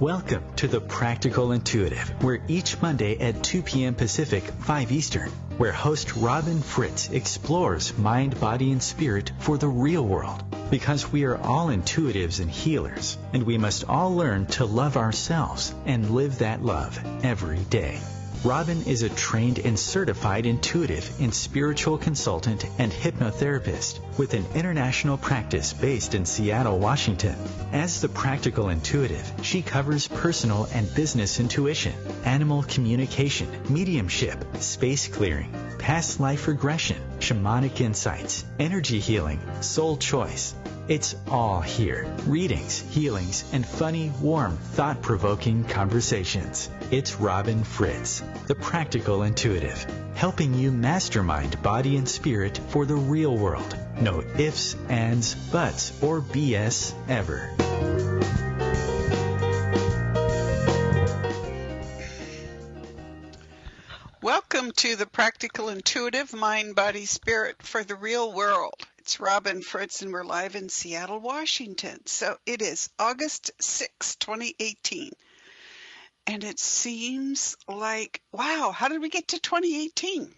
Welcome to The Practical Intuitive, where each Monday at 2 p.m. Pacific, 5 Eastern, where host Robin Fritz explores mind, body, and spirit for the real world. Because we are all intuitives and healers, and we must all learn to love ourselves and live that love every day. Robin is a trained and certified intuitive and spiritual consultant and hypnotherapist with an international practice based in Seattle, Washington. As the Practical Intuitive, she covers personal and business intuition, animal communication, mediumship, space clearing, past life regression, shamanic insights, energy healing, soul choice. It's all here. Readings, healings, and funny, warm, thought-provoking conversations. It's Robin Fritz, the Practical Intuitive, helping you mastermind body and spirit for the real world. No ifs, ands, buts, or BS ever. Welcome to the Practical Intuitive Mind, Body, Spirit for the Real World. It's Robin Fritz, and we're live in Seattle, Washington. So it is August 6, 2018. And it seems like, wow, how did we get to 2018?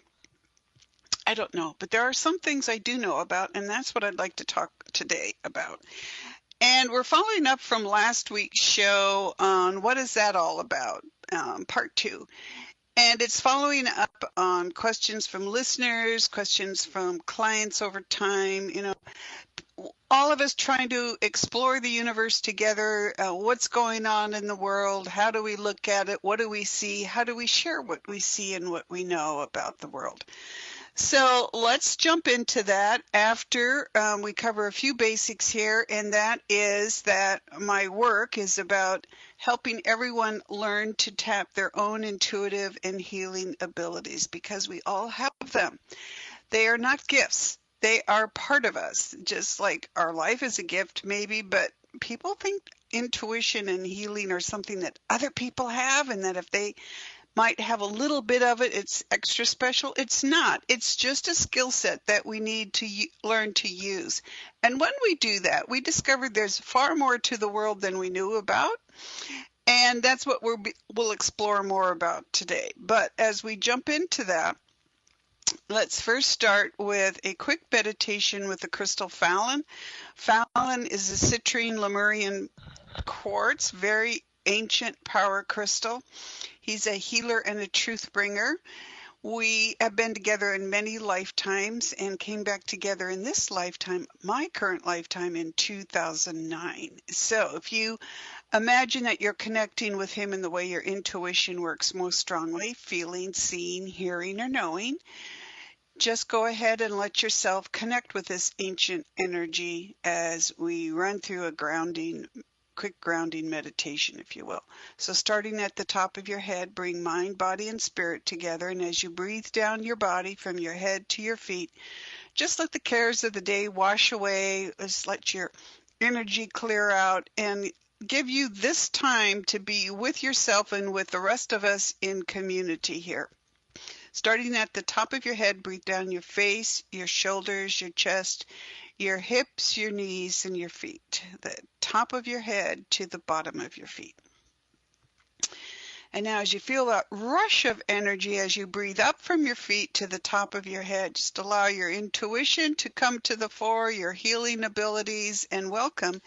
I don't know, but there are some things I do know about, and that's what I'd like to talk today about. And we're following up from last week's show on what is that all about, part 2. And it's following up on questions from listeners, questions from clients over time, all of us trying to explore the universe together, what's going on in the world, how do we look at it, what do we see, how do we share what we see and what we know about the world. So let's jump into that after we cover a few basics here, and that is that my work is about helping everyone learn to tap their own intuitive and healing abilities, because we all have them. They are not gifts. They are part of us, just like our life is a gift maybe, but people think intuition and healing are something that other people have, and that if they might have a little bit of it, it's extra special. It's not. It's just a skill set that we need to learn to use. And when we do that, we discovered there's far more to the world than we knew about. And that's what we'll explore more about today. But as we jump into that, let's first start with a quick meditation with the crystal Fallon. Fallon is a citrine Lemurian quartz, very ancient power crystal. He's a healer and a truth bringer. We have been together in many lifetimes and came back together in this lifetime, my current lifetime, in 2009. So if you imagine that you're connecting with him in the way your intuition works most strongly, feeling, seeing, hearing, or knowing, just go ahead and let yourself connect with this ancient energy as we run through a quick grounding meditation, if you will. So starting at the top of your head, bring mind, body, and spirit together. And as you breathe down your body from your head to your feet, just let the cares of the day wash away. Just let your energy clear out and give you this time to be with yourself and with the rest of us in community here. Starting at the top of your head, breathe down your face, your shoulders, your chest, your hips, your knees, and your feet. The top of your head to the bottom of your feet. And now as you feel that rush of energy as you breathe up from your feet to the top of your head, just allow your intuition to come to the fore, your healing abilities, and welcome,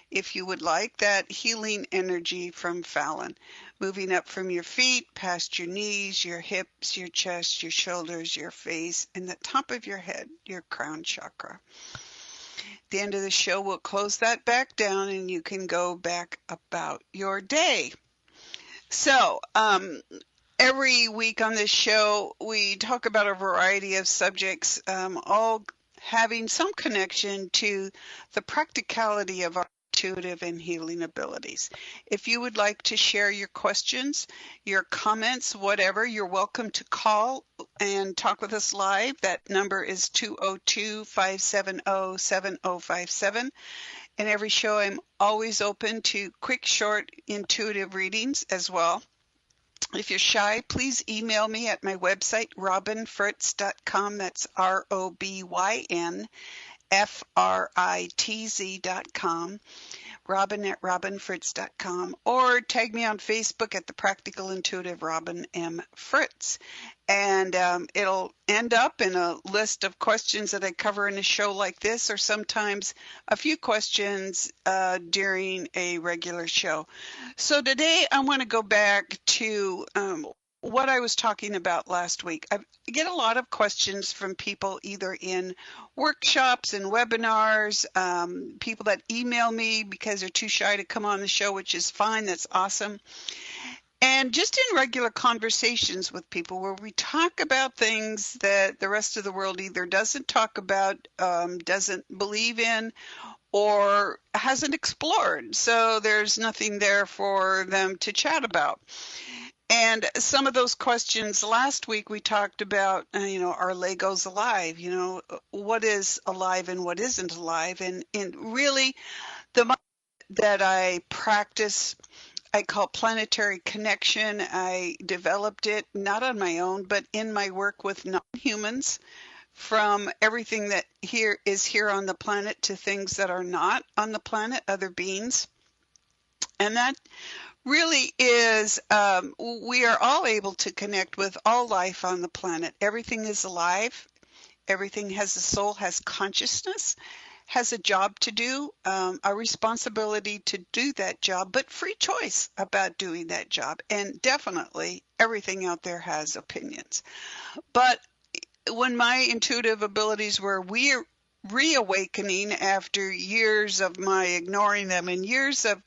if you would like, that healing energy from Fallon. Moving up from your feet, past your knees, your hips, your chest, your shoulders, your face, and the top of your head, your crown chakra. At the end of the show, we'll close that back down and you can go back about your day. So, every week on this show, we talk about a variety of subjects, all having some connection to the practicality of our intuitive and healing abilities. If you would like to share your questions, your comments, whatever, you're welcome to call and talk with us live. That number is 202-570-7057. And every show I'm always open to quick, short, intuitive readings as well. If you're shy, please email me at my website, robinfritz.com. That's ROBYNFRITZ.com. robin@robinfritz.com, or tag me on Facebook at the Practical Intuitive Robin M. Fritz. And it'll end up in a list of questions that I cover in a show like this, or sometimes a few questions during a regular show. So today I want to go back to what I was talking about last week. I get a lot of questions from people either in workshops and webinars, people that email me because they're too shy to come on the show, which is fine. That's awesome. And just in regular conversations with people where we talk about things that the rest of the world either doesn't talk about, doesn't believe in, or hasn't explored. So there's nothing there for them to chat about. And some of those questions last week we talked about, are Legos alive? What is alive and what isn't alive? And really the mindset that I practice, I call planetary connection. I developed it not on my own, but in my work with non-humans, from everything that is here on the planet to things that are not on the planet, other beings. And that really is, we are all able to connect with all life on the planet. Everything is alive. Everything has a soul, has consciousness, has a job to do, a responsibility to do that job, but free choice about doing that job. And definitely everything out there has opinions. But when my intuitive abilities were reawakening after years of my ignoring them and years of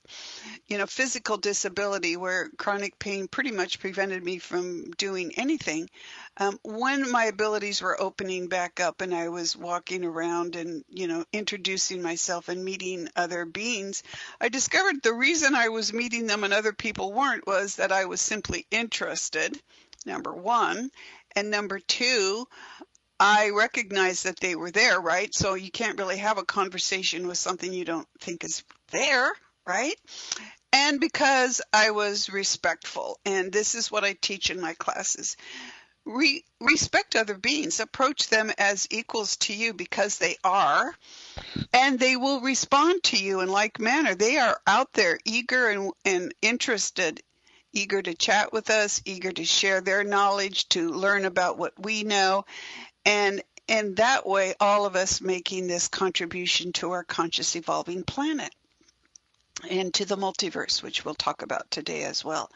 physical disability where chronic pain pretty much prevented me from doing anything, when my abilities were opening back up and I was walking around and introducing myself and meeting other beings, I discovered the reason I was meeting them and other people weren't was that I was simply interested, number one, and number two, I recognized that they were there, right? So you can't really have a conversation with something you don't think is there, right? And because I was respectful, and this is what I teach in my classes, respect other beings, approach them as equals to you because they are, and they will respond to you in like manner. They are out there eager and interested, eager to chat with us, eager to share their knowledge, to learn about what we know. And that way, all of us making this contribution to our conscious evolving planet and to the multiverse, which we'll talk about today as well.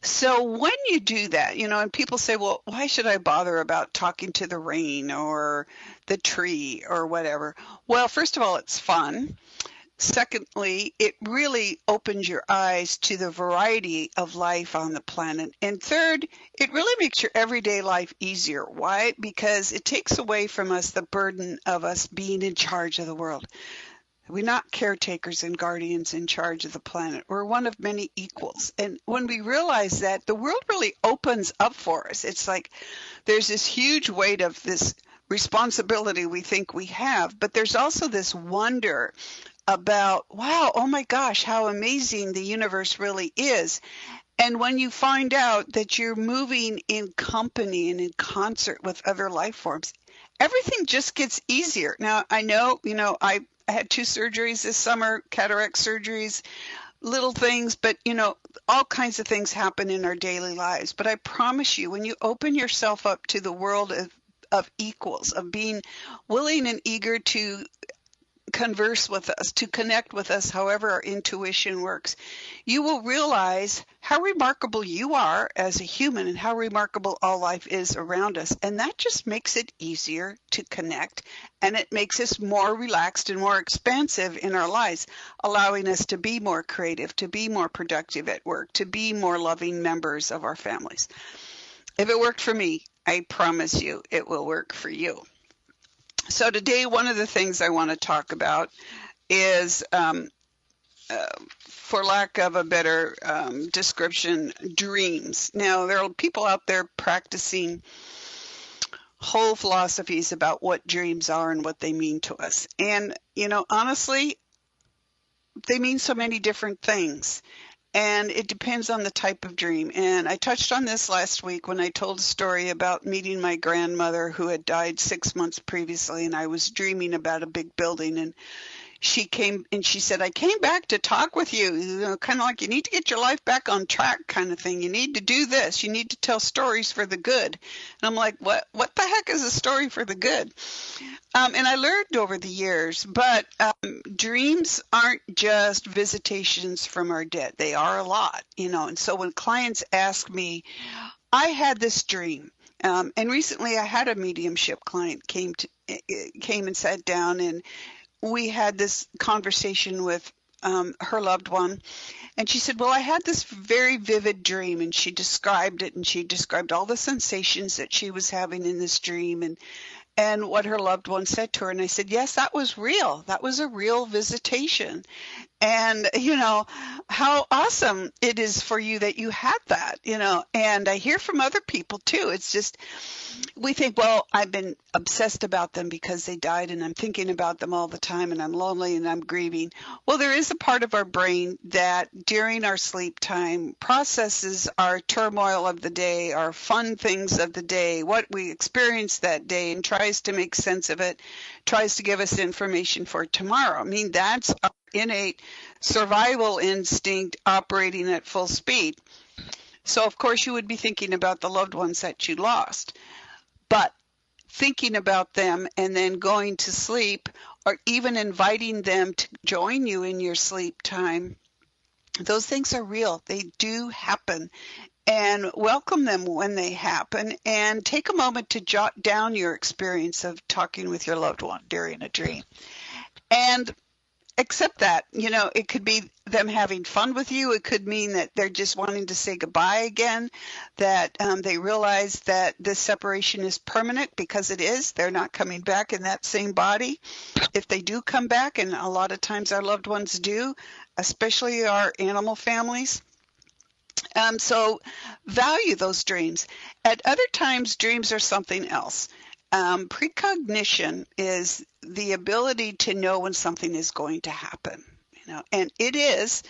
So when you do that, and people say, well, why should I bother about talking to the rain or the tree or whatever? Well, first of all, it's fun. Secondly, it really opens your eyes to the variety of life on the planet. And third, it really makes your everyday life easier. Why? Because it takes away from us the burden of us being in charge of the world. We're not caretakers and guardians in charge of the planet. We're one of many equals. And when we realize that, the world really opens up for us. It's like there's this huge weight of this responsibility we think we have, but there's also this wonder about, wow, oh my gosh, how amazing the universe really is. And when you find out that you're moving in company and in concert with other life forms, everything just gets easier. Now, I know, I had 2 surgeries this summer, cataract surgeries, little things, but all kinds of things happen in our daily lives. But I promise you, when you open yourself up to the world of equals, of being willing and eager to converse with us, to connect with us, however our intuition works, you will realize how remarkable you are as a human and how remarkable all life is around us. And that just makes it easier to connect, and it makes us more relaxed and more expansive in our lives, allowing us to be more creative, to be more productive at work, to be more loving members of our families. If it worked for me, I promise you it will work for you. So today, one of the things I want to talk about is, for lack of a better description, dreams. Now, there are people out there practicing whole philosophies about what dreams are and what they mean to us. And, honestly, they mean so many different things. And it depends on the type of dream. And I touched on this last week when I told a story about meeting my grandmother who had died 6 months previously, and I was dreaming about a big building. And she came and she said, I came back to talk with you, kind of like you need to get your life back on track kind of thing. You need to do this. You need to tell stories for the good. And I'm like, what the heck is a story for the good? And I learned over the years, but dreams aren't just visitations from our dead. They are a lot, And so when clients ask me, I had this dream. And recently I had a mediumship client came and sat down, and we had this conversation with her loved one. And she said, well, I had this very vivid dream, and she described it, and she described all the sensations that she was having in this dream and what her loved one said to her. And I said, yes, that was real. That was a real visitation. And, how awesome it is for you that you had that, and I hear from other people too. It's just, we think, well, I've been obsessed about them because they died and I'm thinking about them all the time and I'm lonely and I'm grieving. Well, there is a part of our brain that during our sleep time processes our turmoil of the day, our fun things of the day, what we experienced that day, and tries to make sense of it, tries to give us information for tomorrow. I mean, that's our innate survival instinct operating at full speed. So, of course, you would be thinking about the loved ones that you lost. But thinking about them and then going to sleep, or even inviting them to join you in your sleep time, those things are real. They do happen. And welcome them when they happen, and take a moment to jot down your experience of talking with your loved one during a dream. And accept that, it could be them having fun with you. It could mean that they're just wanting to say goodbye again, that they realize that this separation is permanent, because it is. They're not coming back in that same body. If they do come back, and a lot of times our loved ones do, especially our animal families. So value those dreams. At other times, dreams are something else. Precognition is the ability to know when something is going to happen, and it is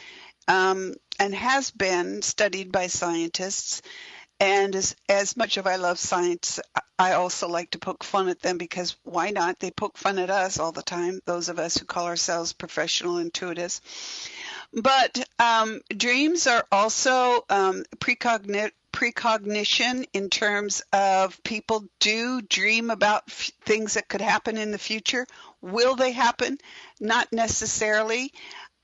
and has been studied by scientists. And as much as I love science, I also like to poke fun at them, because why not? They poke fun at us all the time, those of us who call ourselves professional intuitives. But dreams are also precognition in terms of people do dream about things that could happen in the future. Will they happen? Not necessarily.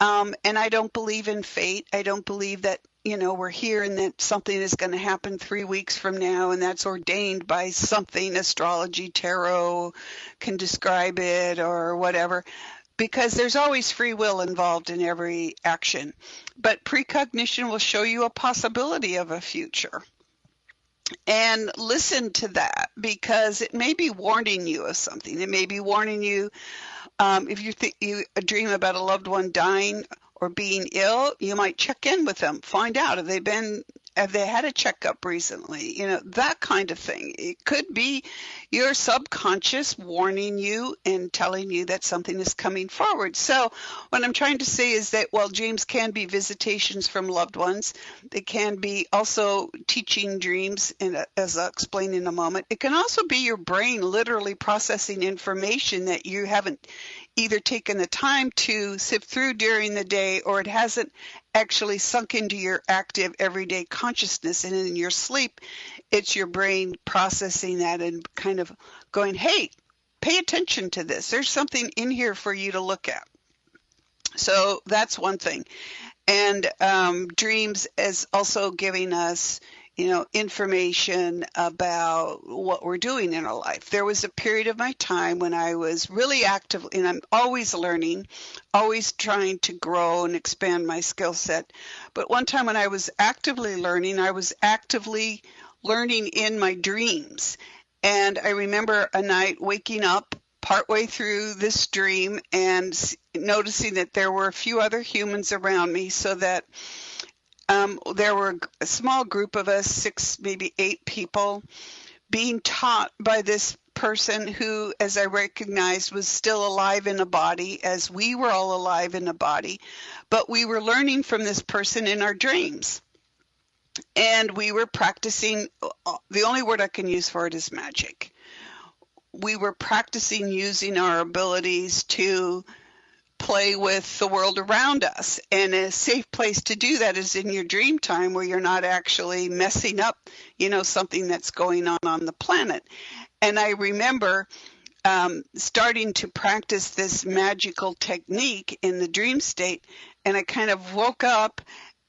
And I don't believe in fate. I don't believe that, we're here and that something is going to happen 3 weeks from now, and that's ordained by something, astrology, tarot can describe it, or whatever. Because there's always free will involved in every action. But precognition will show you a possibility of a future. And listen to that, because it may be warning you of something. It may be warning you, if you dream about a loved one dying or being ill, you might check in with them, find out have they had a checkup recently, that kind of thing. It could be your subconscious warning you and telling you that something is coming forward. So what I'm trying to say is that while dreams can be visitations from loved ones, they can be also teaching dreams, and as I'll explain in a moment. It can also be your brain literally processing information that you haven't either taken the time to sift through during the day, or it hasn't actually sunk into your active everyday consciousness. And in your sleep, it's your brain processing that and kind of going, hey, pay attention to this. There's something in here for you to look at. So that's one thing. And dreams is also giving us, information about what we're doing in our life. There was a period of my time when I was really active, and I'm always learning, always trying to grow and expand my skill set. But one time when I was actively learning in my dreams. And I remember a night waking up partway through this dream and noticing that there were a few other humans around me, so that there were a small group of us, 6, maybe 8 people, being taught by this person who, as I recognized, was still alive in a body, as we were all alive in a body. But we were learning from this person in our dreams. And we were practicing, the only word I can use for it is magic. We were practicing using our abilities to play with the world around us. And a safe place to do that is in your dream time, where you're not actually messing up, something that's going on the planet. And I remember starting to practice this magical technique in the dream state, and I kind of woke up,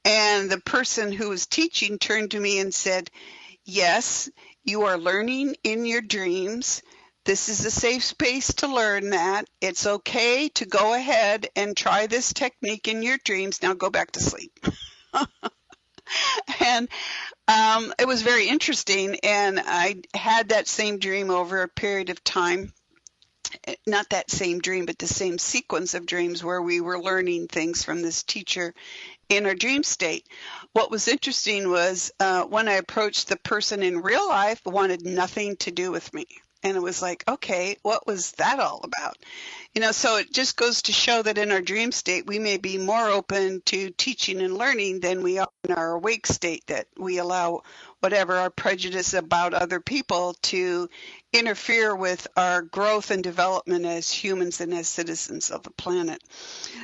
and the person who was teaching turned to me and said, "Yes, you are learning in your dreams. This is a safe space to learn that. It's okay to go ahead and try this technique in your dreams. Now go back to sleep." And it was very interesting, and I had that same dream over a period of time. Not that same dream, but the same sequence of dreams where we were learning things from this teacher in our dream state. What was interesting was when I approached the person in real life, wanted nothing to do with me. And it was like, okay, what was that all about? So it just goes to show that in our dream state, we may be more open to teaching and learning than we are in our awake state, that we allow whatever our prejudice about other people to interfere with our growth and development as humans and as citizens of the planet.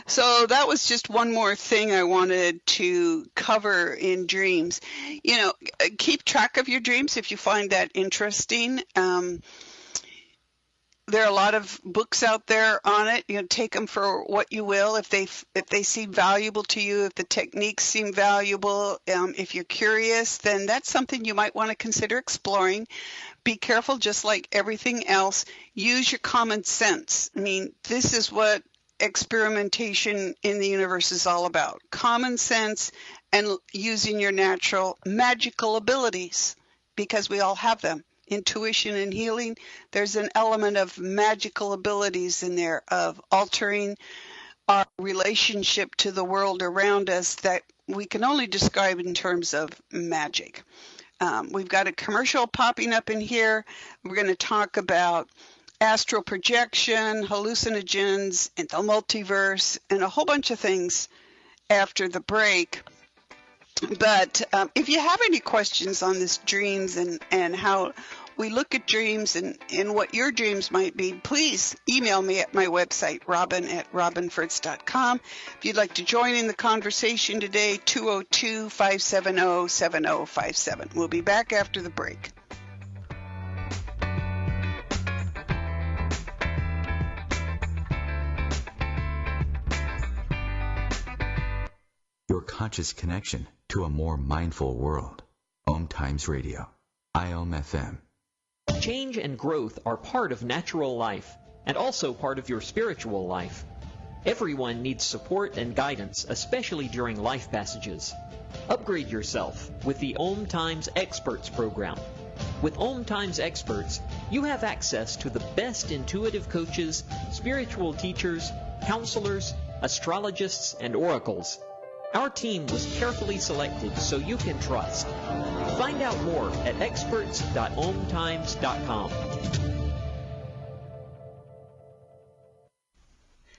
So that was just one more thing I wanted to cover in dreams. Keep track of your dreams if you find that interesting. There are a lot of books out there on it. Take them for what you will. If they seem valuable to you, if the techniques seem valuable, if you're curious, then that's something you might want to consider exploring. Be careful, just like everything else. Use your common sense. I mean, this is what experimentation in the universe is all about. Common sense and using your natural magical abilities, because we all have them. Intuition and healing, there's an element of magical abilities in there, of altering our relationship to the world around us that we can only describe in terms of magic. We've got a commercial popping up in here. We're going to talk about astral projection, hallucinogens, and the multiverse, and a whole bunch of things after the break. But if you have any questions on this dreams and how we look at dreams and what your dreams might be, please email me at my website, robin@robinfritz.com. If you'd like to join in the conversation today, 202-570-7057. We'll be back after the break. Your conscious connection to a more mindful world. OMTimes Radio. IOM FM. Change and growth are part of natural life and also part of your spiritual life. Everyone needs support and guidance, especially during life passages. Upgrade yourself with the OMTimes Experts program. With OMTimes Experts, you have access to the best intuitive coaches, spiritual teachers, counselors, astrologists, and oracles. Our team was carefully selected so you can trust. Find out more at experts.omtimes.com.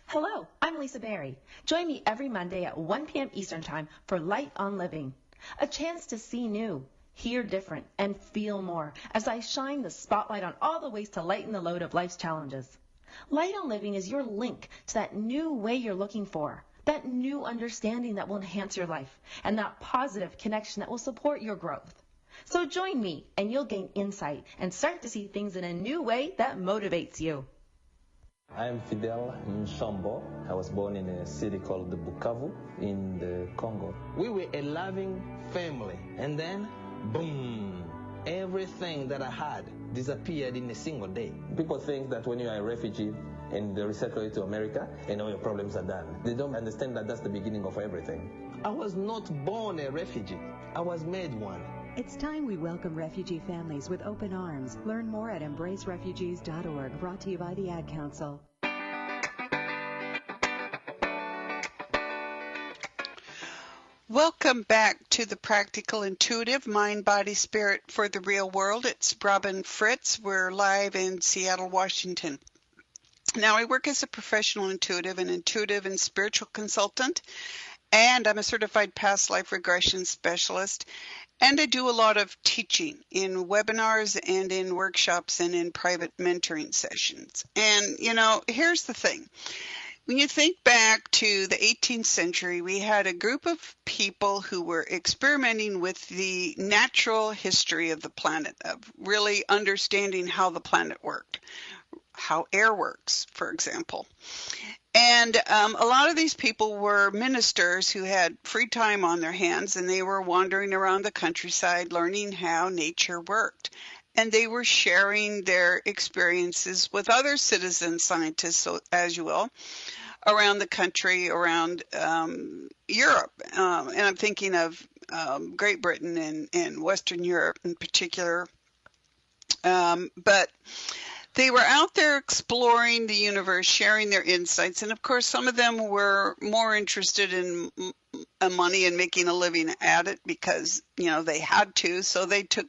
Hello, I'm Lisa Berry. Join me every Monday at 1 p.m. Eastern Time for Light on Living. A chance to see new, hear different, and feel more as I shine the spotlight on all the ways to lighten the load of life's challenges. Light on Living is your link to that new way you're looking for. That new understanding that will enhance your life, and that positive connection that will support your growth. So join me, and you'll gain insight and start to see things in a new way that motivates you. I am Fidel Nsombo. I was born in a city called Bukavu in the Congo. We were a loving family, and then, boom, everything that I had disappeared in a single day. People think that when you are a refugee, and they resettle you to America, and all your problems are done. They don't understand that that's the beginning of everything. I was not born a refugee. I was made one. It's time we welcome refugee families with open arms. Learn more at embracerefugees.org, brought to you by the Ad Council. Welcome back to the Practical Intuitive Mind, Body, Spirit for the Real World. It's Robin Fritz. We're live in Seattle, Washington. Now, I work as a professional intuitive and spiritual consultant, and I'm a certified past life regression specialist, and I do a lot of teaching in webinars and in workshops and in private mentoring sessions. And, here's the thing. When you think back to the 18th century, we had a group of people who were experimenting with the natural history of the planet, of really understanding how the planet worked, how air works, for example. And a lot of these people were ministers who had free time on their hands, and they were wandering around the countryside learning how nature worked. And they were sharing their experiences with other citizen scientists, so, as you will, around the country, around Europe. And I'm thinking of Great Britain and Western Europe in particular. But they were out there exploring the universe, sharing their insights. And of course, some of them were more interested in money and making a living at it because, they had to. So they took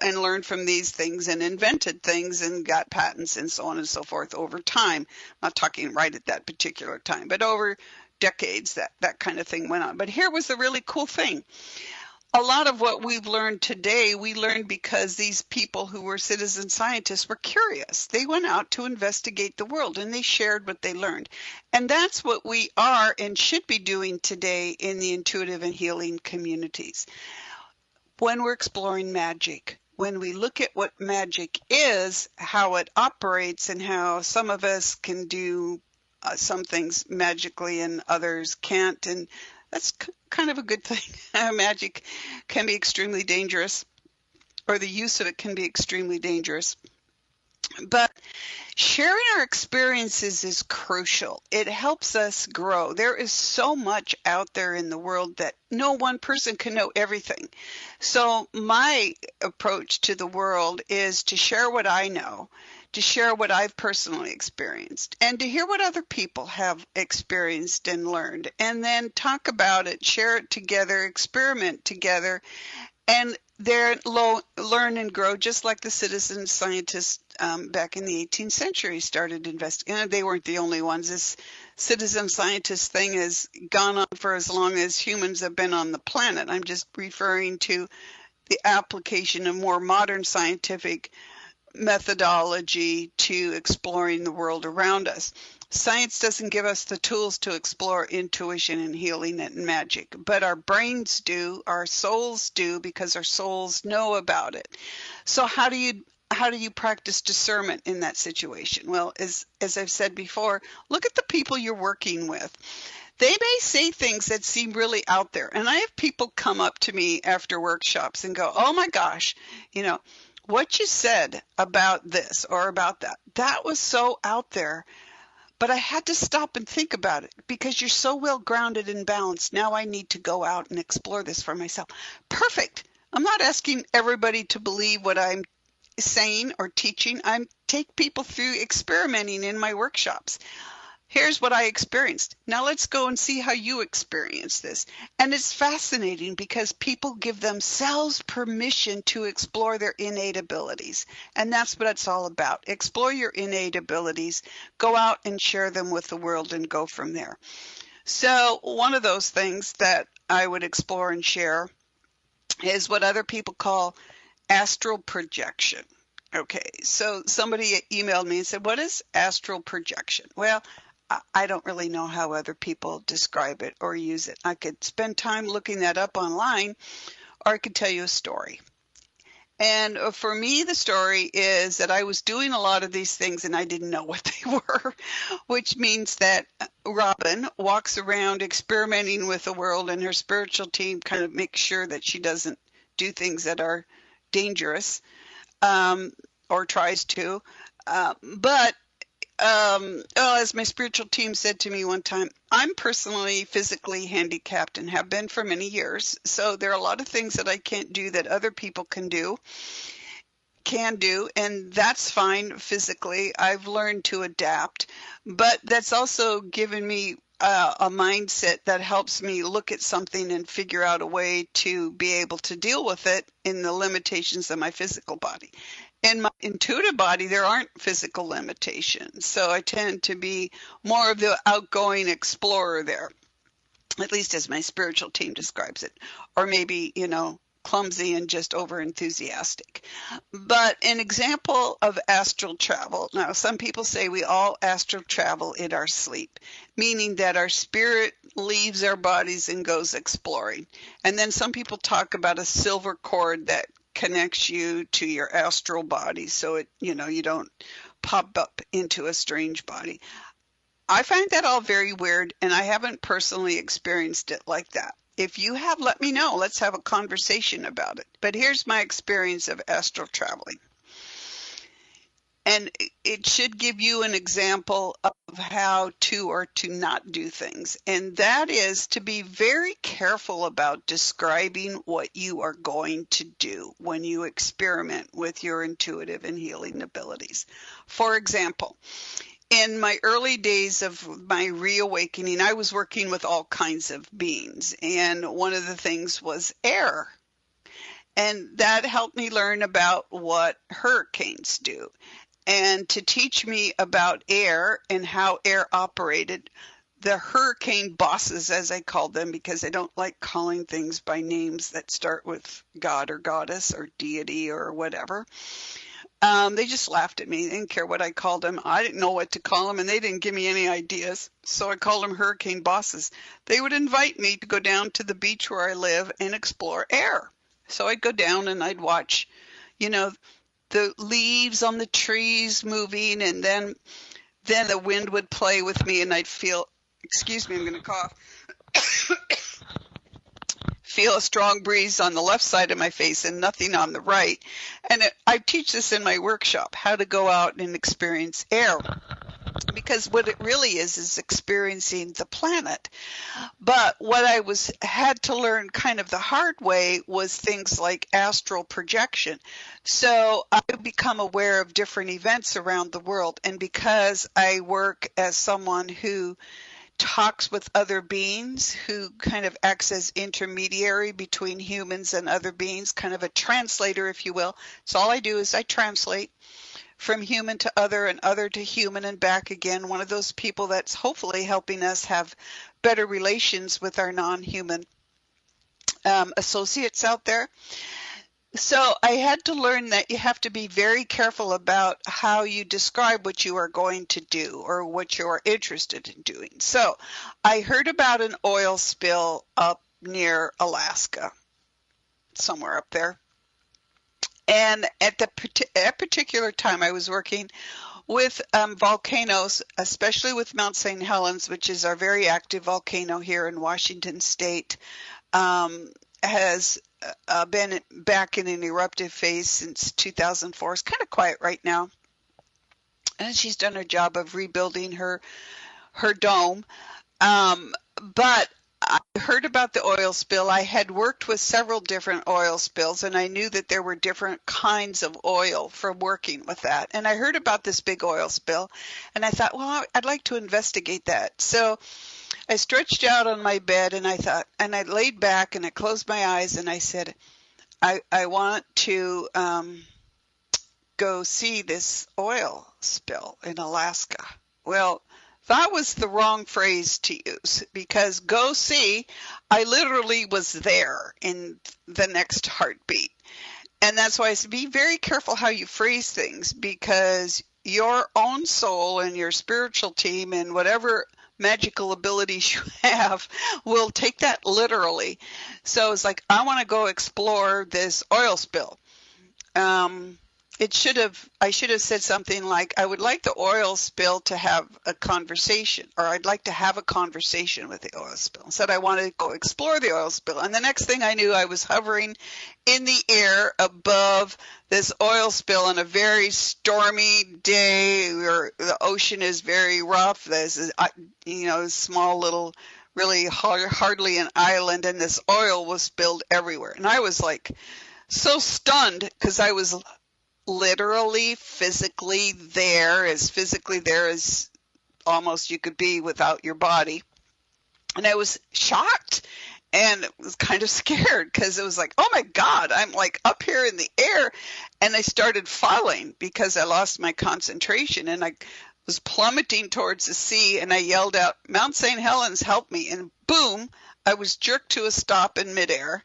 and learned from these things and invented things and got patents and so on and so forth over time. I'm not talking right at that particular time, but over decades, that kind of thing went on. But here was the really cool thing. A lot of what we've learned today, we learned because these people who were citizen scientists were curious. They went out to investigate the world and they shared what they learned. And that's what we are and should be doing today in the intuitive and healing communities. When we're exploring magic, when we look at what magic is, how it operates, and how some of us can do some things magically and others can't, and that's kind of a good thing. Magic can be extremely dangerous, or the use of it can be extremely dangerous. But sharing our experiences is crucial. It helps us grow. There is so much out there in the world that no one person can know everything. So my approach to the world is to share what I know, to share what I've personally experienced, and to hear what other people have experienced and learned, and then talk about it, share it together, experiment together, and there learn and grow, just like the citizen scientists back in the 18th century started investigating. They weren't the only ones. This citizen scientist thing has gone on for as long as humans have been on the planet. I'm just referring to the application of more modern scientific methodology to exploring the world around us. Science doesn't give us the tools to explore intuition and healing and magic, but our brains do, our souls do, because our souls know about it. So how do you practice discernment in that situation? Well, as I've said before, look at the people you're working with. They may say things that seem really out there. And I have people come up to me after workshops and go, "Oh my gosh, what you said about this or about that was so out there. But I had to stop and think about it because you're so well grounded and balanced. Now I need to go out and explore this for myself." Perfect. I'm not asking everybody to believe what I'm saying or teaching. I take people through experimenting in my workshops. Here's what I experienced. Now let's go and see how you experience this. And it's fascinating because people give themselves permission to explore their innate abilities. And that's what it's all about. Explore your innate abilities, go out and share them with the world and go from there. So one of those things that I would explore and share is what other people call astral projection. Okay, so somebody emailed me and said, "What is astral projection?" Well, I don't really know how other people describe it or use it. I could spend time looking that up online, or I could tell you a story. And for me, the story is that I was doing a lot of these things and I didn't know what they were, which means that Robin walks around experimenting with the world, and her spiritual team kind of makes sure that she doesn't do things that are dangerous, or tries to. As my spiritual team said to me one time, I'm personally physically handicapped and have been for many years. So there are a lot of things that I can't do that other people can do, and that's fine physically. I've learned to adapt, but that's also given me a mindset that helps me look at something and figure out a way to be able to deal with it in the limitations of my physical body. In my intuitive body, there aren't physical limitations, so I tend to be more of the outgoing explorer there, at least as my spiritual team describes it. Or maybe, clumsy and just over enthusiastic. But an example of astral travel. Now, some people say we all astral travel in our sleep, meaning that our spirit leaves our bodies and goes exploring. And then some people talk about a silver cord that connects you to your astral body, so you don't pop up into a strange body. I find that all very weird, and I haven't personally experienced it like that. If you have, let me know. Let's have a conversation about it. But here's my experience of astral traveling. And it should give you an example of how to or to not do things. And that is to be very careful about describing what you are going to do when you experiment with your intuitive and healing abilities. For example, in my early days of my reawakening, I was working with all kinds of beings. And one of the things was air. And that helped me learn about what hurricanes do. And to teach me about air and how air operated, the hurricane bosses, as I called them, because I don't like calling things by names that start with God or goddess or deity or whatever. They just laughed at me. They didn't care what I called them. I didn't know what to call them, and they didn't give me any ideas. So I called them hurricane bosses. They would invite me to go down to the beach where I live and explore air. So I'd go down and I'd watch, the leaves on the trees moving, and then the wind would play with me, and I'd feel, excuse me, I'm going to cough, feel a strong breeze on the left side of my face and nothing on the right. And I teach this in my workshop, how to go out and experience air. Because what it really is experiencing the planet. But what I had to learn kind of the hard way was things like astral projection. So I become aware of different events around the world. And because I work as someone who talks with other beings, who kind of acts as intermediary between humans and other beings, kind of a translator, if you will. So all I do is I translate from human to other and other to human and back again. One of those people that's hopefully helping us have better relations with our non-human associates out there. So I had to learn that you have to be very careful about how you describe what you are going to do or what you are interested in doing. So I heard about an oil spill up near Alaska, somewhere up there. And at that particular time, I was working with volcanoes, especially with Mount St. Helens, which is our very active volcano here in Washington State, has been back in an eruptive phase since 2004. It's kind of quiet right now. And she's done her job of rebuilding her dome. But I heard about the oil spill. I had worked with several different oil spills, and I knew that there were different kinds of oil from working with that. And I heard about this big oil spill, and I thought, well, I'd like to investigate that. So I stretched out on my bed, and I laid back, and I closed my eyes, and I said, I want to go see this oil spill in Alaska. Well, that was the wrong phrase to use, because go see, I literally was there in the next heartbeat. And that's why I say be very careful how you phrase things, because your own soul and your spiritual team and whatever magical abilities you have will take that literally. So it's like, I want to go explore this oil spill. I should have said something like, I would like the oil spill to have a conversation, or I'd like to have a conversation with the oil spill. I said I wanted to go explore the oil spill. And the next thing I knew, I was hovering in the air above this oil spill on a very stormy day where the ocean is very rough. There's, a small little, really hardly an island, and this oil was spilled everywhere. And I was like so stunned, because I was literally physically there as almost you could be without your body. And I was shocked and was kind of scared, because it was like, oh my God, I'm like up here in the air. And I started falling because I lost my concentration, and I was plummeting towards the sea, and I yelled out, Mount St. Helens, help me. And boom, I was jerked to a stop in midair.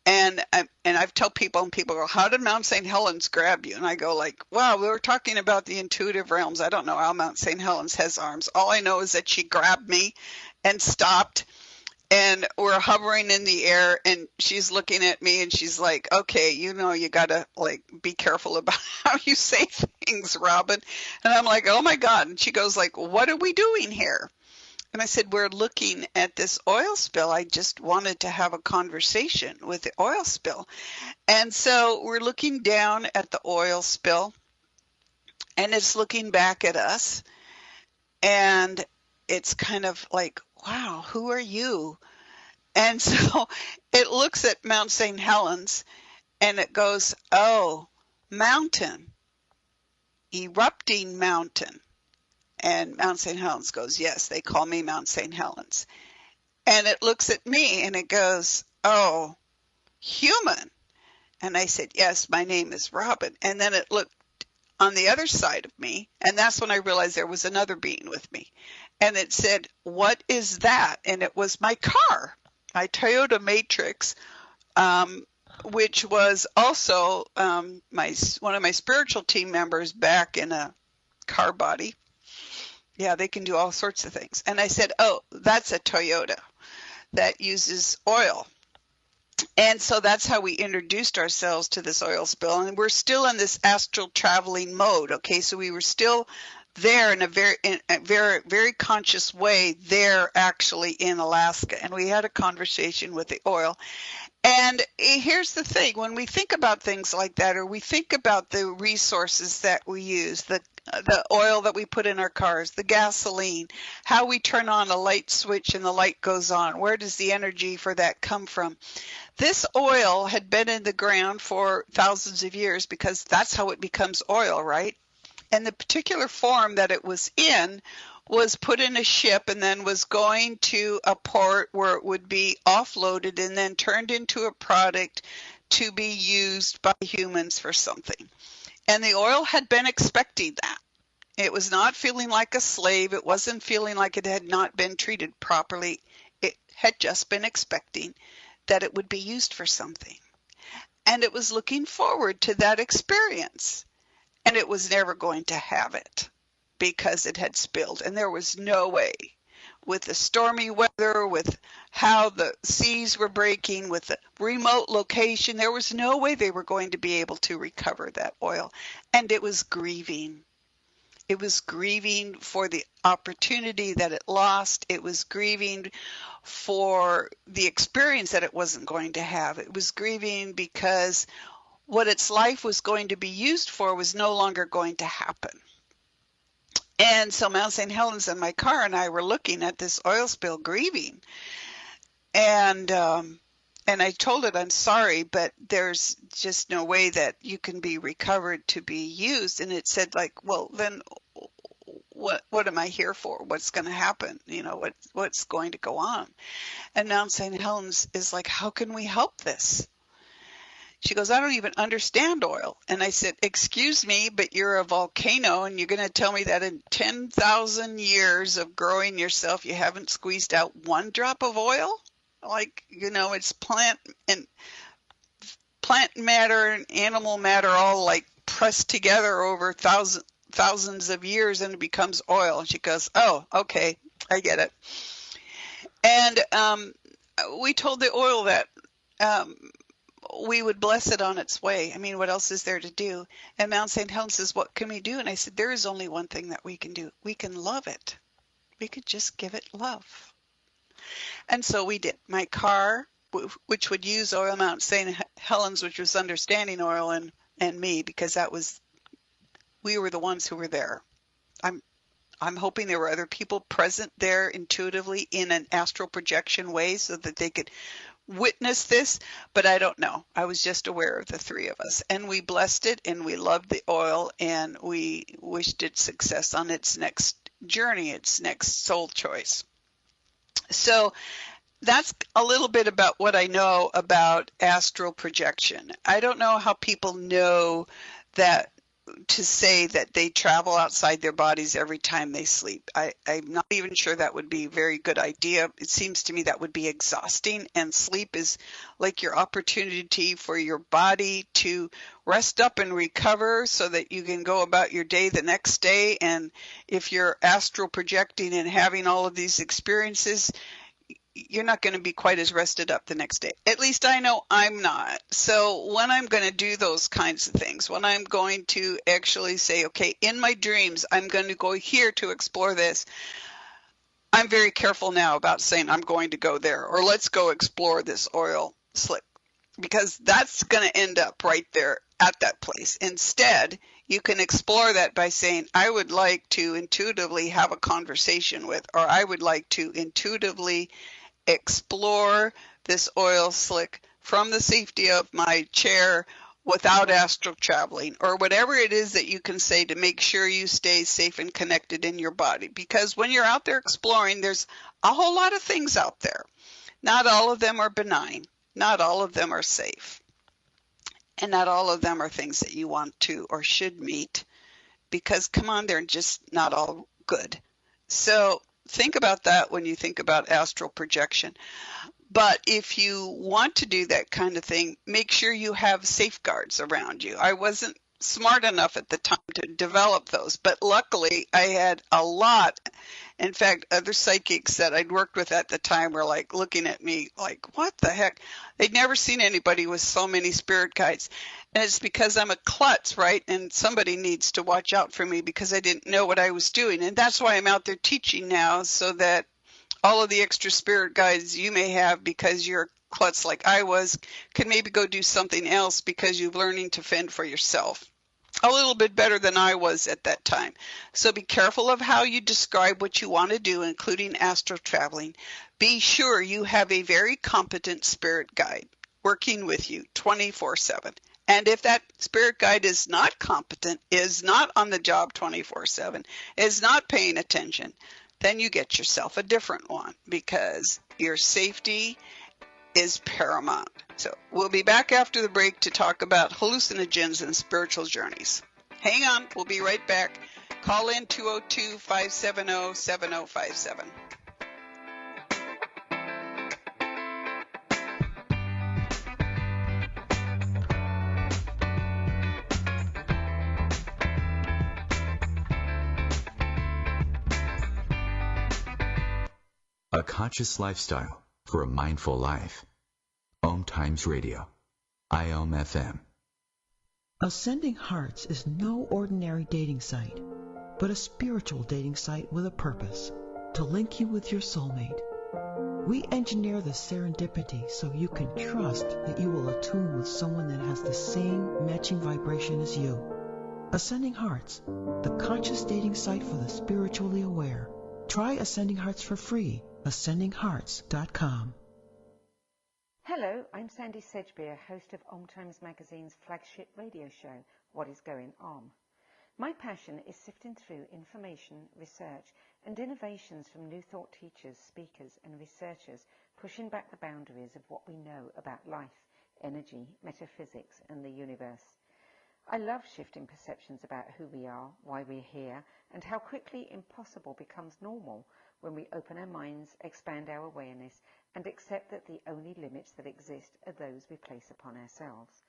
And I've told people, and people go, how did Mount St. Helens grab you? And I go like, wow, we were talking about the intuitive realms. I don't know how Mount St. Helens has arms. All I know is that she grabbed me and stopped, and we're hovering in the air, and she's looking at me, and she's like, okay, you got to like be careful about how you say things, Robin. And I'm like, oh my God. And she goes like, what are we doing here? And I said, we're looking at this oil spill. I just wanted to have a conversation with the oil spill. And so we're looking down at the oil spill, and it's looking back at us. And it's kind of like, wow, who are you? And so it looks at Mount St. Helens, and it goes, oh, mountain, erupting mountain. And Mount St. Helens goes, yes, they call me Mount St. Helens. And it looks at me and it goes, oh, human. And I said, yes, my name is Robin. And then it looked on the other side of me. And that's when I realized there was another being with me. And it said, what is that? And it was my car, my Toyota Matrix, which was also one of my spiritual team members back in a car body. Yeah, they can do all sorts of things. And I said, oh, that's a Toyota that uses oil. And so that's how we introduced ourselves to this oil spill. And we're still in this astral traveling mode. Okay, so we were still there in a very conscious way there actually in Alaska. And we had a conversation with the oil. And here's the thing, when we think about things like that, or we think about the resources that we use, the oil that we put in our cars, the gasoline, how we turn on a light switch and the light goes on, where does the energy for that come from? This oil had been in the ground for thousands of years because that's how it becomes oil, right? And the particular form that it was in was put in a ship and then was going to a port where it would be offloaded and then turned into a product to be used by humans for something. And the oil had been expecting that. It was not feeling like a slave. It wasn't feeling like it had not been treated properly. It had just been expecting that it would be used for something. And it was looking forward to that experience. And it was never going to have it because it had spilled. And there was no way, with the stormy weather, with how the seas were breaking, with the remote location, there was no way they were going to be able to recover that oil. And it was grieving. It was grieving for the opportunity that it lost. It was grieving for the experience that it wasn't going to have. It was grieving because what its life was going to be used for was no longer going to happen. And so Mount St. Helens and my car and I were looking at this oil spill grieving. And I told it, I'm sorry, but there's just no way that you can be recovered to be used. And it said like, well, then what am I here for? What's going to happen? You know, what's going to go on? And Mount St. Helens is like, how can we help this? She goes, I don't even understand oil. And I said, excuse me, but you're a volcano and you're going to tell me that in 10,000 years of growing yourself, you haven't squeezed out one drop of oil? Like, you know, it's plant matter and animal matter all like pressed together over thousands of years and it becomes oil. And she goes, oh, okay, I get it. And we told the oil that we would bless it on its way. I mean, what else is there to do? And Mount St. Helens says, what can we do? And I said, there is only one thing that we can do. We can love it. We could just give it love. And so we did. My car, which would use oil, Mount St. Helens, which was understanding oil, and me, because we were the ones who were there. I'm hoping there were other people present there intuitively in an astral projection way so that they could witness this, but I don't know. I was just aware of the three of us, and we blessed it, and we loved the oil, and we wished it success on its next journey, its next soul choice. So that's a little bit about what I know about astral projection. I don't know how people know that to say that they travel outside their bodies every time they sleep. I'm not even sure that would be a very good idea. It seems to me that would be exhausting, and sleep is like your opportunity for your body to rest up and recover so that you can go about your day the next day. And if you're astral projecting and having all of these experiences, you're not going to be quite as rested up the next day. At least I know I'm not. So when I'm going to do those kinds of things, when I'm going to actually say, okay, in my dreams, I'm going to go here to explore this, I'm very careful now about saying I'm going to go there, or let's go explore this oil slick, because that's going to end up right there at that place. Instead, you can explore that by saying, I would like to intuitively have a conversation with, or I would like to intuitively explore this oil slick from the safety of my chair without astral traveling, or whatever it is that you can say to make sure you stay safe and connected in your body. Because when you're out there exploring, there's a whole lot of things out there. Not all of them are benign. Not all of them are safe. And not all of them are things that you want to or should meet, because come on, they're just not all good. So think about that when you think about astral projection. But if you want to do that kind of thing, make sure you have safeguards around you. I wasn't smart enough at the time to develop those, but luckily I had a lot. In fact, other psychics that I'd worked with at the time were like looking at me like, what the heck? They'd never seen anybody with so many spirit guides. And it's because I'm a klutz, right? And somebody needs to watch out for me because I didn't know what I was doing. And that's why I'm out there teaching now, so that all of the extra spirit guides you may have because you're a klutz like I was can maybe go do something else because you're learning to fend for yourself a little bit better than I was at that time. So be careful of how you describe what you want to do, including astral traveling. Be sure you have a very competent spirit guide working with you 24/7. And if that spirit guide is not competent, is not on the job 24/7, is not paying attention, then you get yourself a different one, because your safety is paramount. So we'll be back after the break to talk about hallucinogens and spiritual journeys. Hang on, we'll be right back. Call in 202-570-7057. A conscious lifestyle for a mindful life. OMTimes Radio. IOM FM. Ascending Hearts is no ordinary dating site, but a spiritual dating site with a purpose, to link you with your soulmate. We engineer the serendipity so you can trust that you will attune with someone that has the same matching vibration as you. Ascending Hearts, the conscious dating site for the spiritually aware. Try Ascending Hearts for free. AscendingHearts.com. Hello, I'm Sandy Sedgbeer, host of OMTimes Magazine's flagship radio show, What is Going On? My passion is sifting through information, research, and innovations from new thought teachers, speakers, and researchers, pushing back the boundaries of what we know about life, energy, metaphysics, and the universe. I love shifting perceptions about who we are, why we're here, and how quickly impossible becomes normal when we open our minds, expand our awareness, and accept that the only limits that exist are those we place upon ourselves.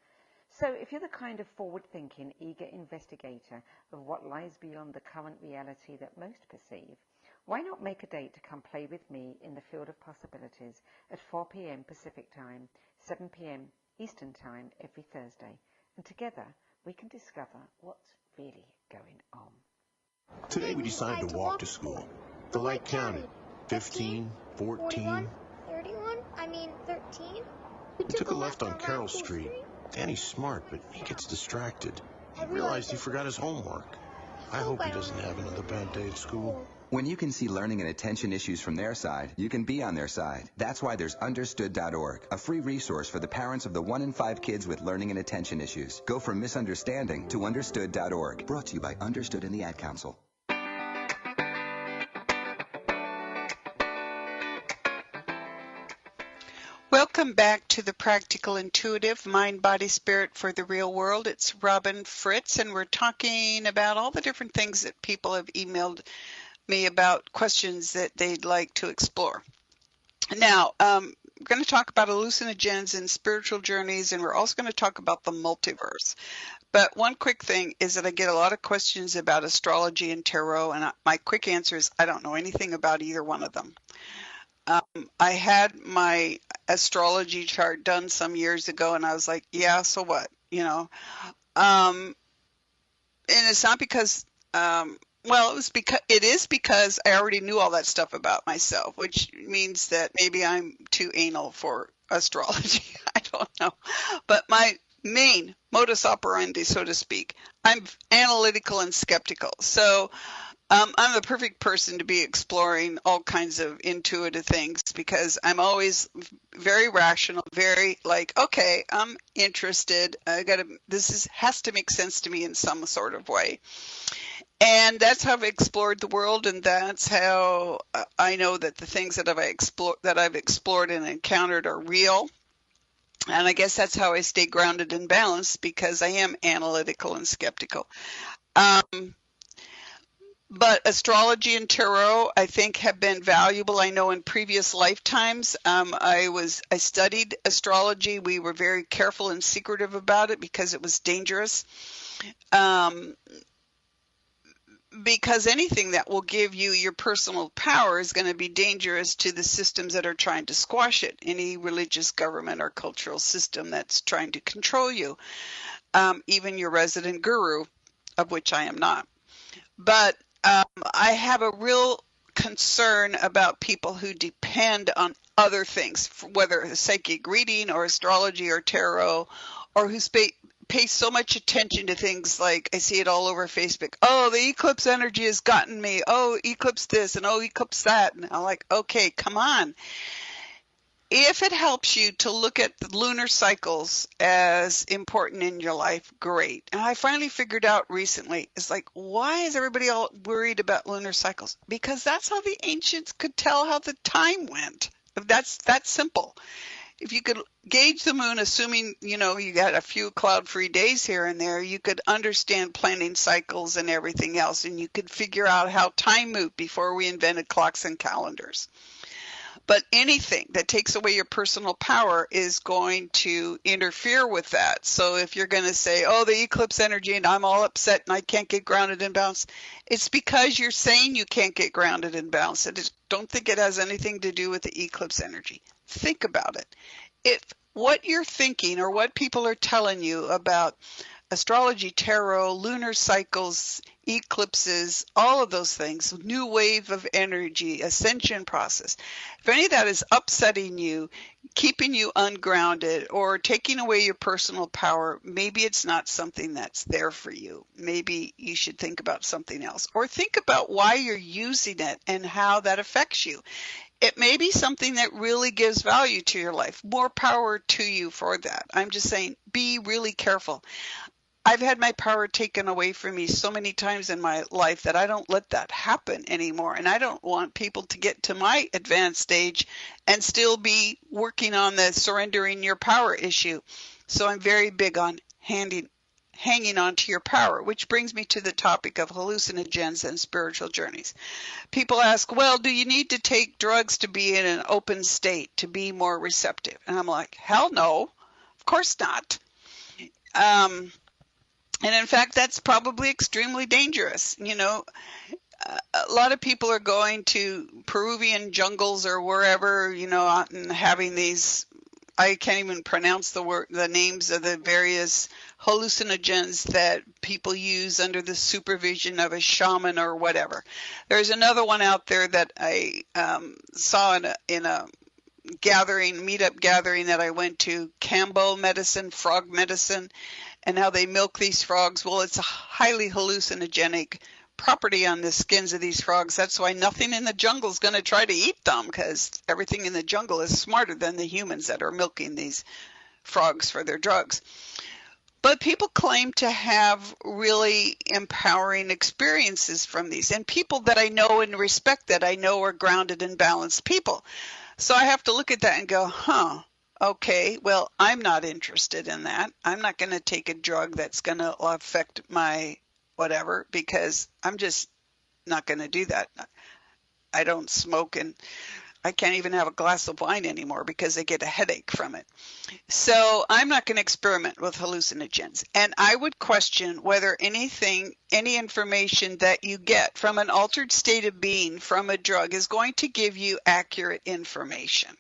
So if you're the kind of forward-thinking, eager investigator of what lies beyond the current reality that most perceive, why not make a date to come play with me in the field of possibilities at 4 p.m. Pacific Time, 7 p.m. Eastern Time every Thursday, and together we can discover what's really going on. Today we decided to walk to school. The light counted 15, 14. 13? We took a left on Carroll Street. Danny's smart, but he gets distracted. He realized he forgot his homework. I hope he doesn't have another bad day at school. When you can see learning and attention issues from their side, you can be on their side. That's why there's understood.org, a free resource for the parents of the 1 in 5 kids with learning and attention issues. Go from misunderstanding to understood.org. Brought to you by Understood and the Ad Council. Welcome back to the Practical Intuitive Mind, Body, Spirit for the Real World. It's Robin Fritz, and we're talking about all the different things that people have emailed me about, questions that they'd like to explore. Now, we're going to talk about hallucinogens and spiritual journeys, and we're also going to talk about the multiverse. But one quick thing is that I get a lot of questions about astrology and tarot, and my quick answer is I don't know anything about either one of them. I had my astrology chart done some years ago, and I was like, yeah, so what? And it's not because, it is because I already knew all that stuff about myself, which means that maybe I'm too anal for astrology. I don't know. But my main modus operandi, so to speak, I'm analytical and skeptical. So I'm the perfect person to be exploring all kinds of intuitive things because I'm always very rational, very like, okay, I'm interested. This has to make sense to me in some sort of way. And that's how I've explored the world, and that's how I know that the things that I've explored and encountered are real. And I guess that's how I stay grounded and balanced, because I am analytical and skeptical. But astrology and tarot, I think, have been valuable. I know in previous lifetimes, I studied astrology. We were very careful and secretive about it because it was dangerous. Because anything that will give you your personal power is going to be dangerous to the systems that are trying to squash it. Any religious, government, or cultural system that's trying to control you. Even your resident guru, of which I am not. But I have a real concern about people who depend on other things, whether a psychic reading or astrology or tarot, or who pay so much attention to things like, I see it all over Facebook. Oh, the eclipse energy has gotten me. Oh, eclipse this and oh, eclipse that. And I'm like, okay, come on. If it helps you to look at the lunar cycles as important in your life, great. And I finally figured out recently, it's like, why is everybody all worried about lunar cycles? Because that's how the ancients could tell how the time went. That's simple. If you could gauge the moon, assuming, you got a few cloud-free days here and there, you could understand planning cycles and everything else, and you could figure out how time moved before we invented clocks and calendars. But anything that takes away your personal power is going to interfere with that. So if you're going to say, oh, the eclipse energy and I'm all upset and I can't get grounded and balanced, it's because you're saying you can't get grounded and balanced. I don't think it has anything to do with the eclipse energy. Think about it. If what you're thinking or what people are telling you about astrology, tarot, lunar cycles, eclipses, all of those things, new wave of energy, ascension process. If any of that is upsetting you, keeping you ungrounded, or taking away your personal power, maybe it's not something that's there for you. Maybe you should think about something else, or think about why you're using it and how that affects you. It may be something that really gives value to your life. More power to you for that. I'm just saying, be really careful. I've had my power taken away from me so many times in my life that I don't let that happen anymore. And I don't want people to get to my advanced stage and still be working on the surrendering your power issue. So I'm very big on hanging on to your power, which brings me to the topic of hallucinogens and spiritual journeys. People ask, well, do you need to take drugs to be in an open state, to be more receptive? And I'm like, hell no, of course not. And in fact, that's probably extremely dangerous. A lot of people are going to Peruvian jungles or wherever, and having these, I can't even pronounce the names of the various hallucinogens that people use under the supervision of a shaman or whatever. There's another one out there that I saw in a meetup gathering that I went to, Cambo medicine, frog medicine, and how they milk these frogs. Well, it's a highly hallucinogenic property on the skins of these frogs. That's why nothing in the jungle is going to try to eat them, because everything in the jungle is smarter than the humans that are milking these frogs for their drugs. But people claim to have really empowering experiences from these, and people that I know and respect that I know are grounded and balanced people. So I have to look at that and go, Okay, well, I'm not interested in that. I'm not going to take a drug that's going to affect my whatever, because I'm just not going to do that. I don't smoke, and I can't even have a glass of wine anymore because I get a headache from it. So I'm not going to experiment with hallucinogens. And I would question whether any information that you get from an altered state of being from a drug is going to give you accurate information.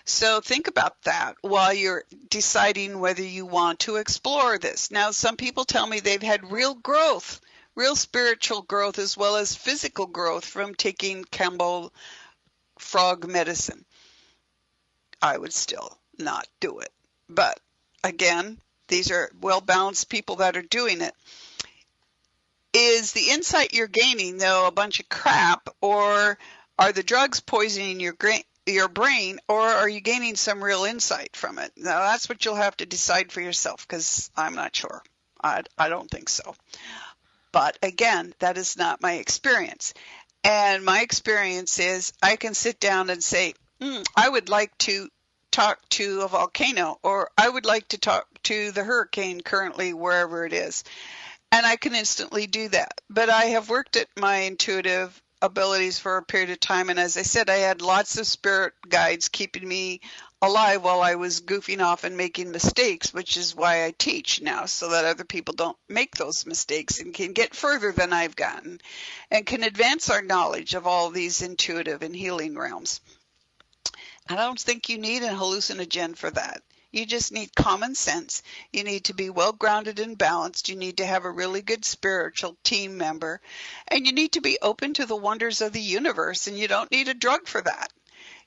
So think about that while you're deciding whether you want to explore this. Now, some people tell me they've had real growth, real spiritual growth, as well as physical growth from taking Campbell frog medicine. I would still not do it. But again, these are well-balanced people that are doing it. Is the insight you're gaining, though, a bunch of crap, or are the drugs poisoning your brain, or are you gaining some real insight from it? Now, that's what you'll have to decide for yourself, because I'm not sure. I don't think so. But again, that is not my experience. And my experience is I can sit down and say, I would like to talk to a volcano, or I would like to talk to the hurricane currently wherever it is. And I can instantly do that. But I have worked at my intuitive abilities for a period of time. And as I said, I had lots of spirit guides keeping me alive while I was goofing off and making mistakes, which is why I teach now, so that other people don't make those mistakes and can get further than I've gotten and can advance our knowledge of all these intuitive and healing realms. I don't think you need a hallucinogen for that. You just need common sense. You need to be well grounded and balanced. You need to have a really good spiritual team member. And you need to be open to the wonders of the universe, and you don't need a drug for that.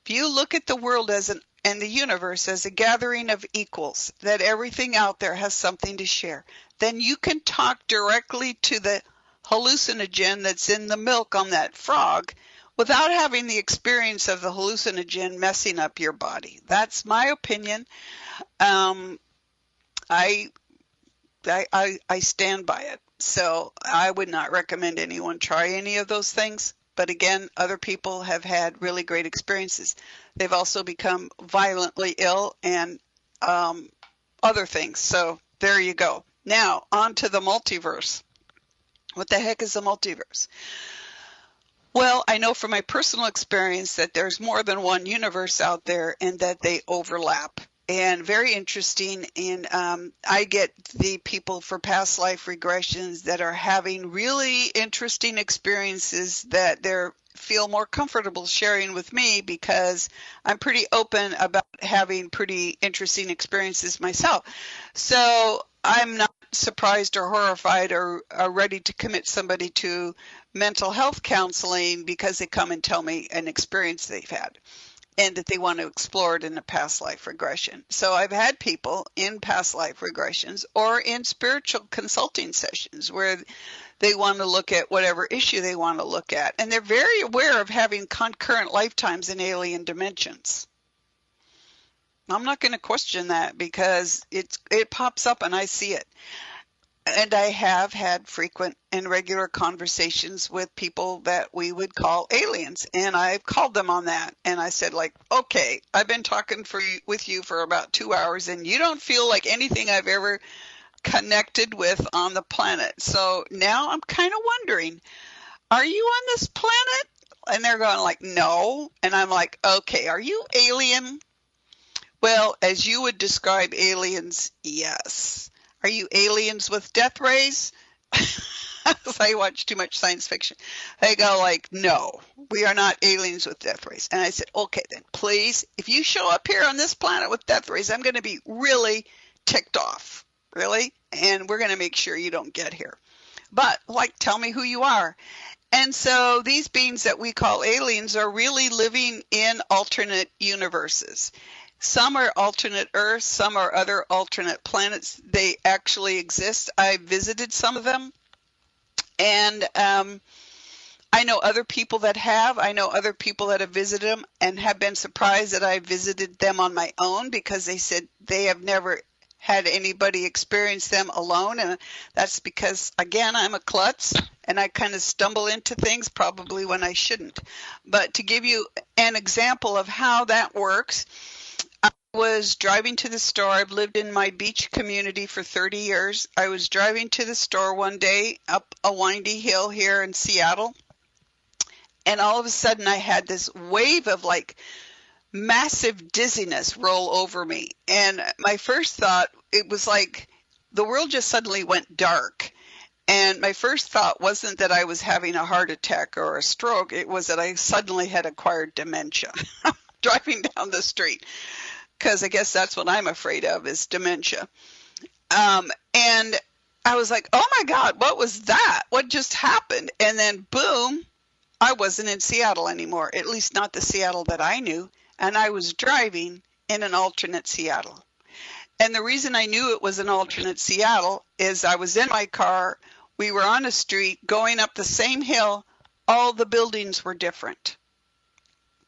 If you look at the world and the universe as a gathering of equals, that everything out there has something to share, then you can talk directly to the hallucinogen that's in the milk on that frog without having the experience of the hallucinogen messing up your body. That's my opinion. I stand by it. So I would not recommend anyone try any of those things. But again, other people have had really great experiences. They've also become violently ill and other things. So there you go. Now, on to the multiverse. What the heck is a multiverse? Well, I know from my personal experience that there's more than one universe out there and that they overlap. And very interesting, I get the people for past life regressions that are having really interesting experiences that they feel more comfortable sharing with me, because I'm pretty open about having pretty interesting experiences myself. So I'm not surprised or horrified or ready to commit somebody to mental health counseling because they come and tell me an experience they've had and that they want to explore it in a past life regression. So I've had people in past life regressions or in spiritual consulting sessions where they want to look at whatever issue they want to look at. And they're very aware of having concurrent lifetimes in alien dimensions. I'm not going to question that because it pops up and I see it. And I have had frequent and regular conversations with people that we would call aliens. And I've called them on that. And I said, like, okay, I've been talking with you for about 2 hours and you don't feel like anything I've ever connected with on the planet. So now I'm kind of wondering, are you on this planet? And they're going like, no. And I'm like, okay, are you alien? Well, as you would describe aliens, yes. Are you aliens with death rays? I watch too much science fiction. They go like, no, we are not aliens with death rays. And I said, okay, then please, if you show up here on this planet with death rays, I'm going to be really ticked off, really. And we're going to make sure you don't get here. But like, tell me who you are. And so these beings that we call aliens are really living in alternate universes. Some are alternate Earths, some are other alternate planets. They actually exist. I visited some of them. And I know other people that have. I know other people that have visited them and have been surprised that I visited them on my own, because they said they have never had anybody experience them alone. And that's because, again, I'm a klutz and I kind of stumble into things probably when I shouldn't. But to give you an example of how that works, was driving to the store. I've lived in my beach community for 30 years. I was driving to the store one day up a windy hill here in Seattle, and all of a sudden I had this wave of like massive dizziness roll over me. And my first thought, it was like the world just suddenly went dark. And my first thought wasn't that I was having a heart attack or a stroke. It was that I suddenly had acquired dementia driving down the street, because I guess that's what I'm afraid of, is dementia. And I was like, oh my God, what was that? What just happened? And then boom, I wasn't in Seattle anymore, at least not the Seattle that I knew. And I was driving in an alternate Seattle. And the reason I knew it was an alternate Seattle is I was in my car. We were on a street going up the same hill. All the buildings were different.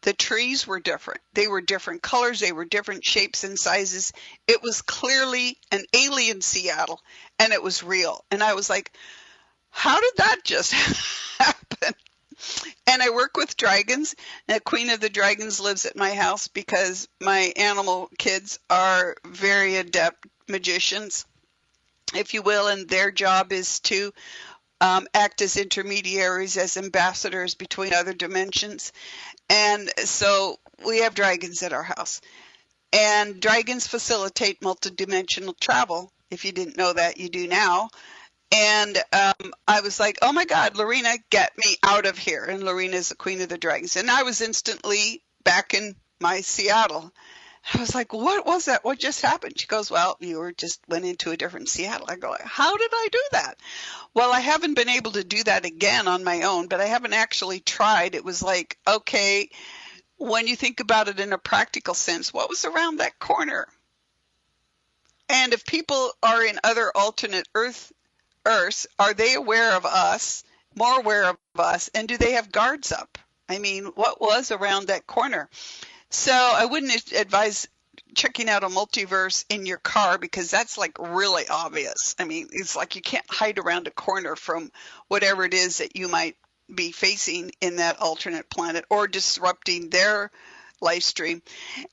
The trees were different. They were different colors. They were different shapes and sizes. It was clearly an alien Seattle, and it was real. And I was like, how did that just happen? And I work with dragons. The queen of the dragons lives at my house because my animal kids are very adept magicians, if you will, and their job is to act as intermediaries, as ambassadors between other dimensions. And so we have dragons at our house. And dragons facilitate multidimensional travel. If you didn't know that, you do now. And I was like, oh my God, Lorena, get me out of here. And Lorena is the queen of the dragons. And I was instantly back in my Seattle. I was like, what was that? What just happened? She goes, well, went into a different Seattle. I go, how did I do that? Well, I haven't been able to do that again on my own, but I haven't actually tried. It was like, okay, when you think about it in a practical sense, what was around that corner? And if people are in other alternate Earths, are they aware of us, more aware of us, and do they have guards up? I mean, what was around that corner? So I wouldn't advise checking out a multiverse in your car, because that's like really obvious. I mean, it's like you can't hide around a corner from whatever it is that you might be facing in that alternate planet or disrupting their live stream.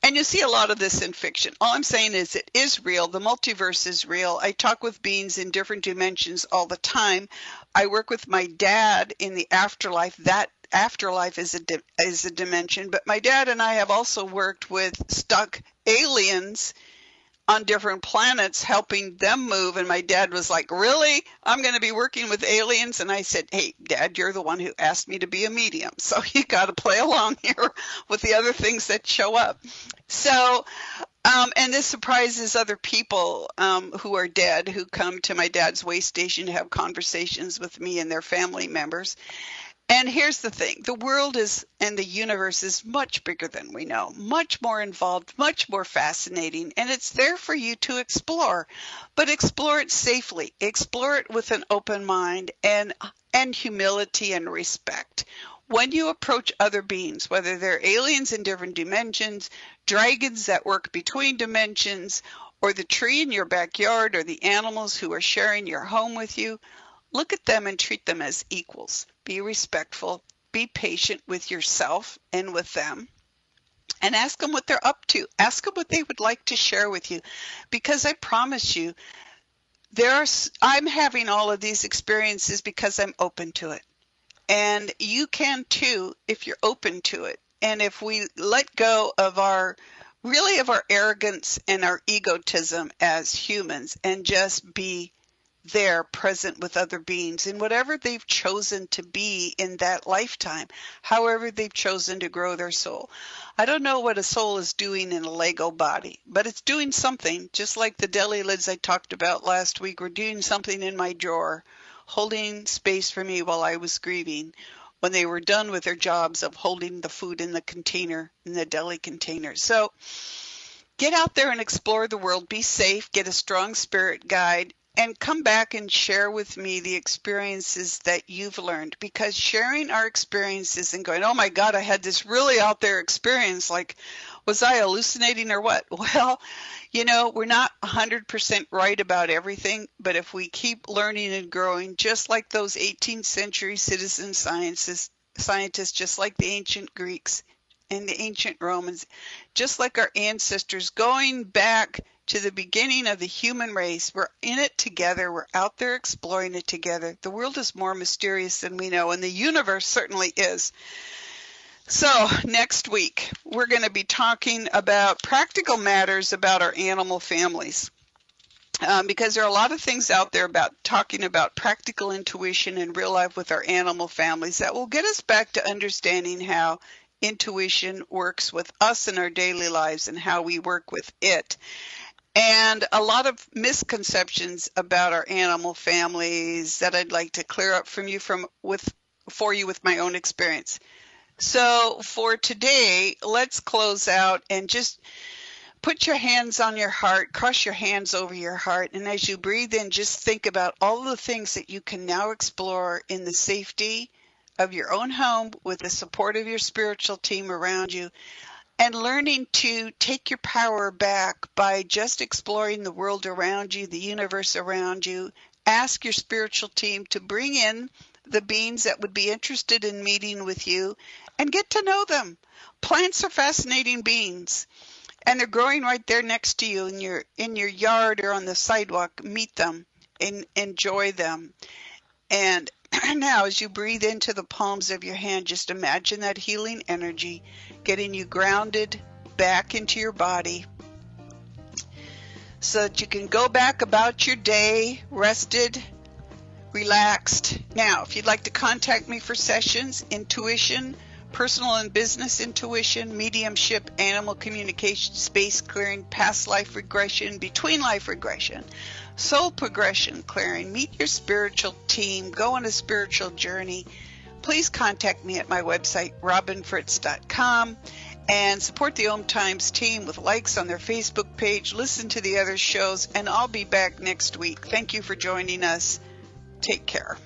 And you see a lot of this in fiction. All I'm saying is it is real. The multiverse is real. I talk with beings in different dimensions all the time. I work with my dad in the afterlife. That afterlife is a dimension. But my dad and I have also worked with stuck aliens on different planets, helping them move. And my dad was like, really? I'm going to be working with aliens? And I said, hey, Dad, you're the one who asked me to be a medium. So you got to play along here with the other things that show up. So, and this surprises other people who are dead, who come to my dad's way station to have conversations with me and their family members. And here's the thing, the world is, and the universe is much bigger than we know, much more involved, much more fascinating, and it's there for you to explore, but explore it safely, explore it with an open mind and humility and respect. When you approach other beings, whether they're aliens in different dimensions, dragons that work between dimensions, or the tree in your backyard, or the animals who are sharing your home with you, look at them and treat them as equals. Be respectful, be patient with yourself and with them, and ask them what they're up to. Ask them what they would like to share with you, because I promise you, I'm having all of these experiences because I'm open to it. And you can too if you're open to it. And if we let go of our arrogance and our egotism as humans and just be there present with other beings in whatever they've chosen to be in that lifetime, however they've chosen to grow their soul. I don't know what a soul is doing in a Lego body, but it's doing something, just like the deli lids I talked about last week were doing something in my drawer, holding space for me while I was grieving, when they were done with their jobs of holding the food in the container, in the deli container. So get out there and explore the world, be safe, get a strong spirit guide, and come back and share with me the experiences that you've learned, because sharing our experiences and going, oh my God, I had this really out there experience, like, was I hallucinating or what? Well, we're not 100% right about everything, but if we keep learning and growing, just like those 18th century citizen scientists, just like the ancient Greeks, and the ancient Romans, just like our ancestors, going back to the beginning of the human race. We're in it together. We're out there exploring it together. The world is more mysterious than we know, and the universe certainly is. So next week, we're going to be talking about practical matters about our animal families. Because there are a lot of things out there about talking about practical intuition in real life with our animal families that will get us back to understanding how intuition works with us in our daily lives and how we work with it. And a lot of misconceptions about our animal families that I'd like to clear up for you with my own experience. So for today, let's close out and just put your hands on your heart, cross your hands over your heart, and as you breathe in, just think about all the things that you can now explore in the safety of your own home with the support of your spiritual team around you, and learning to take your power back by just exploring the world around you, the universe around you. Ask your spiritual team to bring in the beings that would be interested in meeting with you and get to know them. Plants are fascinating beings, and they're growing right there next to you in your yard or on the sidewalk. Meet them and enjoy them. And now as you breathe into the palms of your hand, just imagine that healing energy getting you grounded back into your body so that you can go back about your day rested, relaxed. Now, if you'd like to contact me for sessions, intuition, personal and business intuition, mediumship, animal communication, space clearing, past life regression, between life regression, soul progression clearing, meet your spiritual team, go on a spiritual journey, please contact me at my website, robinfritz.com, and support the OMTimes team with likes on their Facebook page, listen to the other shows, and I'll be back next week. Thank you for joining us. Take care.